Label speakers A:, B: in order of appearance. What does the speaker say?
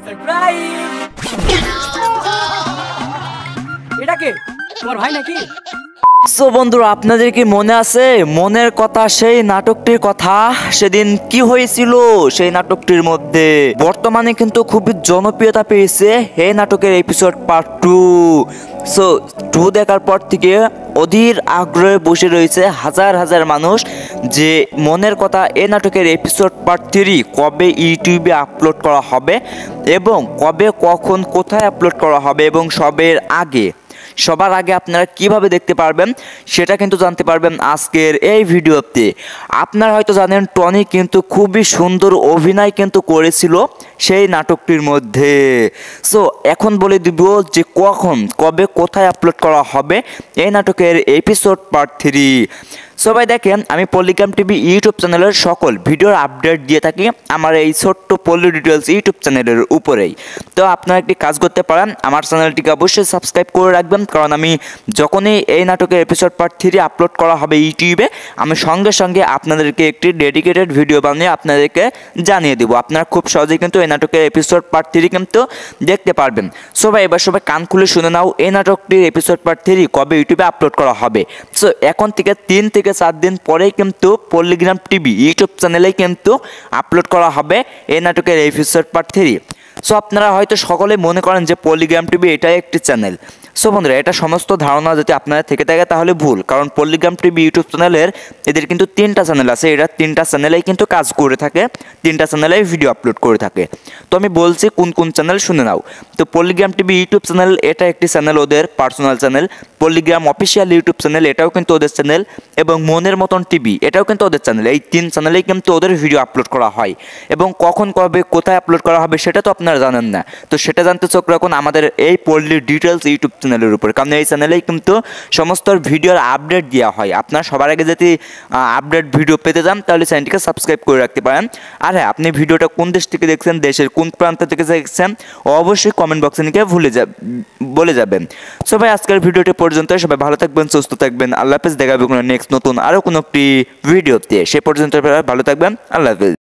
A: Surprise! এটা কে? তোমার ভাই নাকি?
B: সো বন্ধুরা, আপনাদের কি মনে আছে মনের কথা, সেই নাটকটির কথা? সেদিন কি হয়েছিল সেই নাটকটির মধ্যে? বর্তমানে কিন্তু খুবই জনপ্রিয়তা পেয়েছে এই নাটকের এপিসোড পার্ট 2। সো 2 দেখার পর থেকে অধীর আগ্রহে বসে রয়েছে হাজার হাজার মানুষ যে মনের কথা এই নাটকের এপিসোড পার্ট 3 কবে ইউটিউবে আপলোড করা হবে এবং কবে, কখন, কোথায় আপলোড করা হবে এবং সবার আগে আপনারা কিভাবে দেখতে পারবেন সেটা কিন্তু জানতে পারবেন আজকের এই ভিডিওতে। আপনারা হয়তো জানেন টনি কিন্তু খুবই সুন্দর অভিনয় কিন্তু করেছিল সেই নাটকটির মধ্যে। সো এখন বলে দিব যে কবে, কোথায় আপলোড করা হবে এই নাটকের এপিসোড পার্ট 3। সবাই দেখেন, আমি পল্লিগ্রাম টিভি ইউটিউব চ্যানেলের সকল ভিডিওর আপডেট দিয়ে থাকি আমার এই ছোট্ট পল্লী ডিটেলস ইউটিউব চ্যানেলের উপরেই। তো আপনারা একটি কাজ করতে পারেন, আমার চ্যানেলটিকে অবশ্যই সাবস্ক্রাইব করে রাখবেন, কারণ আমি যখনই এই নাটকের এপিসোড পার্ট 3 আপলোড করা হবে ইউটিউবে, আমি সঙ্গে সঙ্গে আপনাদেরকে একটি ডেডিকেটেড ভিডিও বানিয়ে আপনাদেরকে জানিয়ে দেবো। আপনারা খুব সহজেই কিন্তু এই নাটকের এপিসোড পার্ট 3 কিন্তু দেখতে পারবেন। সবাই এবার কান খুলে শুনে নাও এই নাটকটির এপিসোড পার্ট 3 কবে ইউটিউবে আপলোড করা হবে। সো এখন থেকে 3 থেকে 4 দিন পরেই কিন্তু পল্লিগ্রাম টিভি ইউটিউব চ্যানেলেই কিন্তু আপলোড করা হবে এই নাটকের এপিসোড পার্ট 3। সো আপনারা হয়তো সকলে মনে করেন যে পল্লিগ্রাম টিভি এটাই একটি চ্যানেল। সো বন্ধুরা, এটা সমস্ত ধারণা যদি আপনারা থেকে থাকে তাহলে ভুল, কারণ পল্লিগ্রাম টিভি ইউটিউব চ্যানেলের এদের কিন্তু 3টা চ্যানেল আছে। এরা 3টা চ্যানেলেই কিন্তু কাজ করে থাকে, 3টা চ্যানেলেই ভিডিও আপলোড করে থাকে। তো আমি বলছি কোন কোন চ্যানেল শুনে নাও। তো পল্লিগ্রাম টিভি ইউটিউব চ্যানেল এটা একটি চ্যানেল, ওদের personal channel. পল্লিগ্রাম official YouTube channel এটাও কিন্তু ওদের চ্যানেল, এবং মনের মতন টিভি এটাও কিন্তু ওদের চ্যানেল। এই 3 চ্যানেলেই কিন্তু ওদের ভিডিও আপলোড করা হয়, এবং কখন, কবে, কোথায় আপলোড করা হবে সেটা তো আপনারা জানেন না। তো সেটা জানতে চোখ রাখুন আমাদের এই পল্লী ডিটেলস ইউটিউব চ্যানেলের উপরে, কারণ এই চ্যানেলেই কিন্তু সমস্ত ভিডিওর আপডেট দেওয়া হয়। আপনারা সবার আগে যদি আপডেট ভিডিও পেতে চান তাহলে চ্যানেলটিকে সাবস্ক্রাইব করে রাখতে পারেন। আর হ্যাঁ, আপনি ভিডিওটা কোন দেশ থেকে দেখছেন, দেশের কোন প্রান্ত থেকে দেখছেন অবশ্যই কমেন্ট বক্সে লিখে বলে যাবেন। সবাই আজকের ভিডিওটি পর্যন্ত, সবাই ভালো থাকবেন, সুস্থ থাকবেন, আল্লাহ হাফেজ। দেখা হবে কোনো নেক্সট নতুন আরও কোনো একটি ভিডিওতে। সে পর্যন্ত ভালো থাকবেন, আল্লাহ হাফেজ।